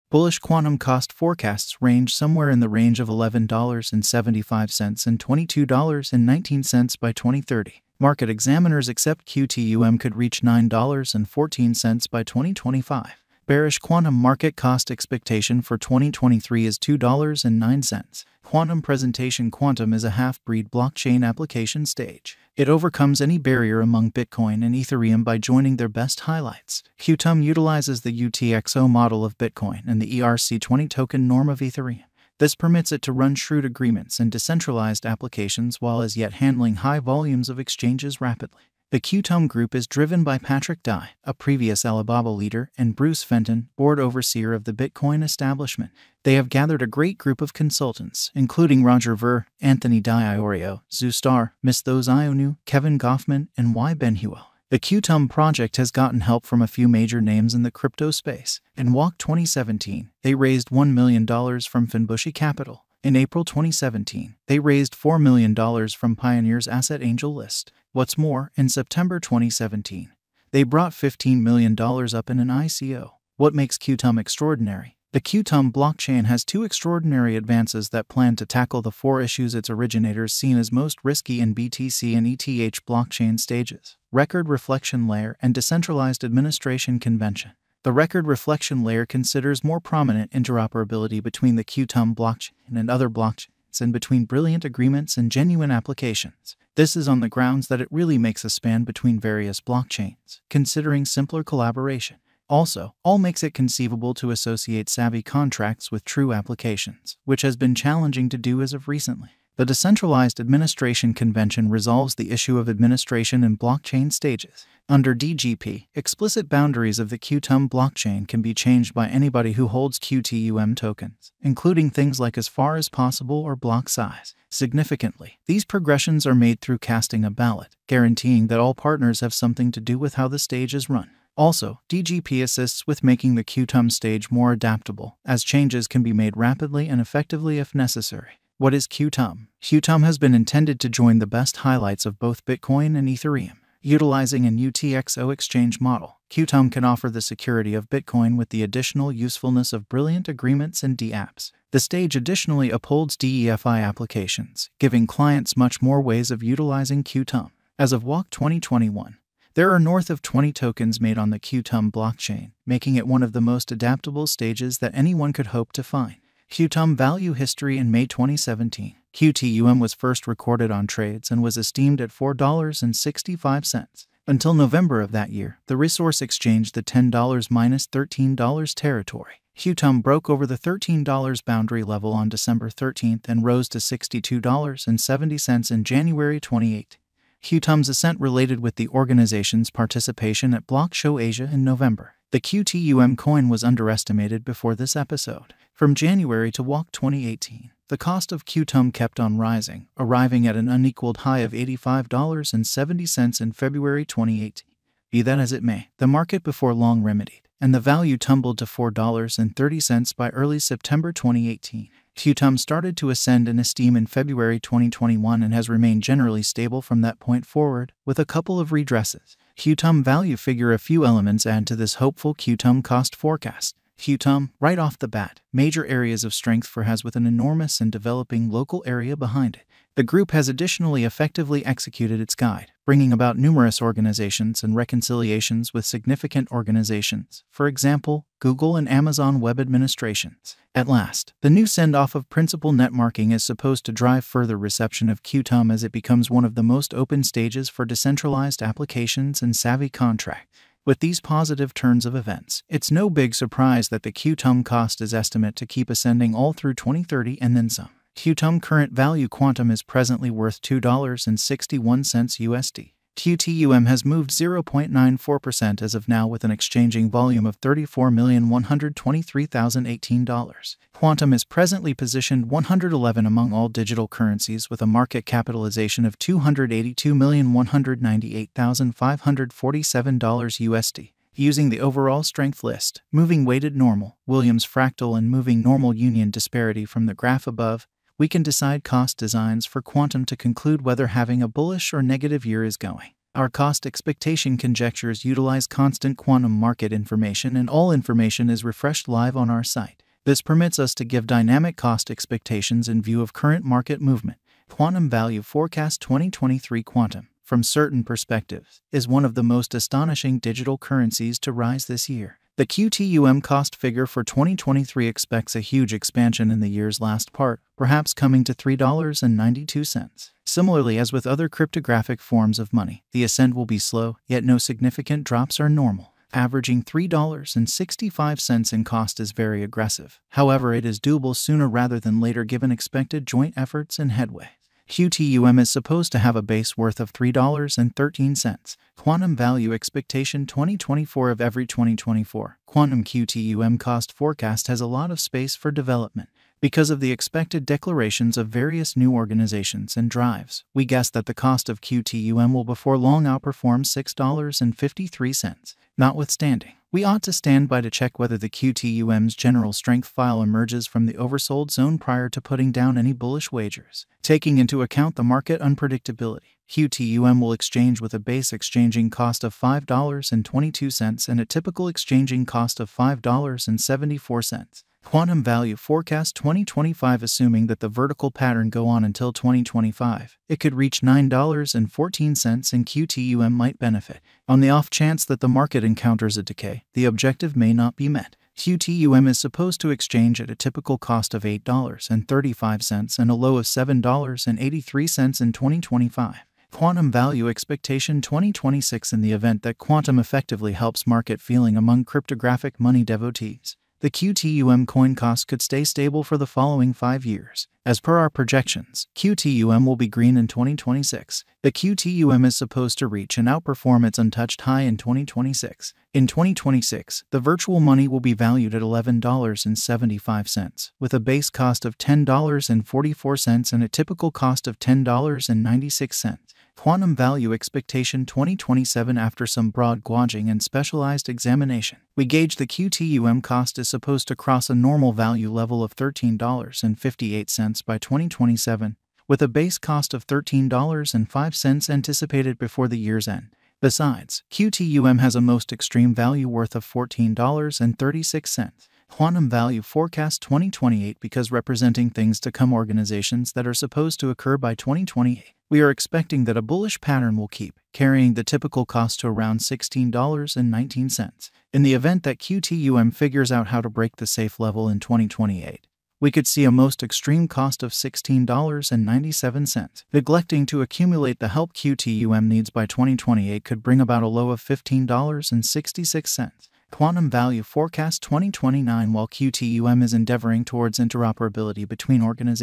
Bullish quantum cost forecasts range somewhere in the range of $11.75 and $22.19 by 2030. Market examiners accept Qtum could reach $9.14 by 2025. Bearish quantum market cost expectation for 2023 is $2.09. Quantum presentation. Qtum is a half-breed blockchain application stage. It overcomes any barrier among Bitcoin and Ethereum by joining their best highlights. Qtum utilizes the UTXO model of Bitcoin and the ERC20 token norm of Ethereum. This permits it to run shrewd agreements and decentralized applications while as yet handling high volumes of exchanges rapidly. The Qtum group is driven by Patrick Dye, a previous Alibaba leader, and Bruce Fenton, board overseer of the Bitcoin establishment. They have gathered a great group of consultants, including Roger Ver, Anthony D'Iorio, Zustar, Misthos Ionu, Kevin Goffman, and Y. Benhuel. The Qtum project has gotten help from a few major names in the crypto space. In WAC 2017, they raised $1 million from Finbushi Capital. In April 2017, they raised $4 million from Pioneer's Asset Angel List. What's more, in September 2017, they brought $15 million up in an ICO. What makes Qtum extraordinary? The Qtum blockchain has two extraordinary advances that plan to tackle the four issues its originators seen as most risky in BTC and ETH blockchain stages: record reflection layer and decentralized administration convention. The record reflection layer considers more prominent interoperability between the Qtum blockchain and other blockchains and between brilliant agreements and genuine applications. This is on the grounds that it really makes a span between various blockchains, considering simpler collaboration. Also, all makes it conceivable to associate savvy contracts with true applications, which has been challenging to do as of recently. The Decentralized Administration Convention resolves the issue of administration in blockchain stages. Under DGP, explicit boundaries of the Qtum blockchain can be changed by anybody who holds Qtum tokens, including things like as far as possible or block size. Significantly, these progressions are made through casting a ballot, guaranteeing that all partners have something to do with how the stage is run. Also, DGP assists with making the Qtum stage more adaptable, as changes can be made rapidly and effectively if necessary. What is Qtum? Qtum has been intended to join the best highlights of both Bitcoin and Ethereum. Utilizing an UTXO exchange model, Qtum can offer the security of Bitcoin with the additional usefulness of brilliant agreements and dApps. The stage additionally upholds DEFI applications, giving clients much more ways of utilizing Qtum. As of WAC 2021, there are north of 20 tokens made on the Qtum blockchain, making it one of the most adaptable stages that anyone could hope to find. Qtum value history. In May 2017, Qtum was first recorded on trades and was esteemed at $4.65. Until November of that year, the resource exchanged the $10-$13 territory. Qtum broke over the $13 boundary level on December 13th and rose to $62.70 in January 28. Qtum's ascent related with the organization's participation at Block Show Asia in November. The Qtum coin was underestimated before this episode. From January to WAC 2018, the cost of Qtum kept on rising, arriving at an unequaled high of $85.70 in February 2018. Be that as it may, the market before long remedied, and the value tumbled to $4.30 by early September 2018. Qtum started to ascend in esteem in February 2021 and has remained generally stable from that point forward, with a couple of redresses. Qtum value figure. A few elements add to this hopeful Qtum cost forecast. Qtum, right off the bat, major areas of strength for has with an enormous and developing local area behind it. The group has additionally effectively executed its guide, bringing about numerous organizations and reconciliations with significant organizations, for example, Google and Amazon Web Administrations. At last, the new send-off of principal netmarking is supposed to drive further reception of Qtum as it becomes one of the most open stages for decentralized applications and savvy contracts. With these positive turns of events, it's no big surprise that the Qtum cost is estimated to keep ascending all through 2030 and then some. Qtum current value. Qtum is presently worth $2.61 USD. Qtum has moved 0.94% as of now with an exchanging volume of $34,123,018. Qtum is presently positioned 111 among all digital currencies with a market capitalization of $282,198,547 USD. Using the overall strength list, moving weighted normal, Williams fractal and moving normal union disparity from the graph above, we can decide cost designs for Qtum to conclude whether having a bullish or negative year is going. Our cost expectation conjectures utilize constant quantum market information, and all information is refreshed live on our site. This permits us to give dynamic cost expectations in view of current market movement. Quantum Value Forecast 2023 Qtum, from certain perspectives, is one of the most astonishing digital currencies to rise this year. The Qtum cost figure for 2023 expects a huge expansion in the year's last part, perhaps coming to $3.92. Similarly, as with other cryptographic forms of money, the ascent will be slow, yet no significant drops are normal. Averaging $3.65 in cost is very aggressive. However, it is doable sooner rather than later given expected joint efforts and headway. Qtum is supposed to have a base worth of $3.13. Quantum Value Expectation 2024 of every 2024. Quantum Qtum cost forecast has a lot of space for development. Because of the expected declarations of various new organizations and drives, we guess that the cost of Qtum will before long outperform $6.53. Notwithstanding, we ought to stand by to check whether the Qtum's general strength file emerges from the oversold zone prior to putting down any bullish wagers. Taking into account the market unpredictability, Qtum will exchange with a base exchanging cost of $5.22 and a typical exchanging cost of $5.74. Quantum Value Forecast 2025. Assuming that the vertical pattern go on until 2025, it could reach $9.14 and Qtum might benefit. On the off chance that the market encounters a decay, the objective may not be met. Qtum is supposed to exchange at a typical cost of $8.35 and a low of $7.83 in 2025. Quantum Value Expectation 2026. In the event that Qtum effectively helps market feeling among cryptographic money devotees, the Qtum coin cost could stay stable for the following 5 years. As per our projections, Qtum will be green in 2026. The Qtum is supposed to reach and outperform its untouched high in 2026. In 2026, the virtual money will be valued at $11.75, with a base cost of $10.44 and a typical cost of $10.96. Quantum Value Expectation 2027. After some broad gauging and specialized examination, we gauge the Qtum cost is supposed to cross a normal value level of $13.58 by 2027, with a base cost of $13.05 anticipated before the year's end. Besides, Qtum has a most extreme value worth of $14.36. Quantum Value Forecast 2028. Because representing things to come organizations that are supposed to occur by 2028, we are expecting that a bullish pattern will keep carrying the typical cost to around $16.19. In the event that Qtum figures out how to break the safe level in 2028, we could see a most extreme cost of $16.97. Neglecting to accumulate the help Qtum needs by 2028 could bring about a low of $15.66. Quantum Value Forecast 2029. While Qtum is endeavoring towards interoperability between organizations,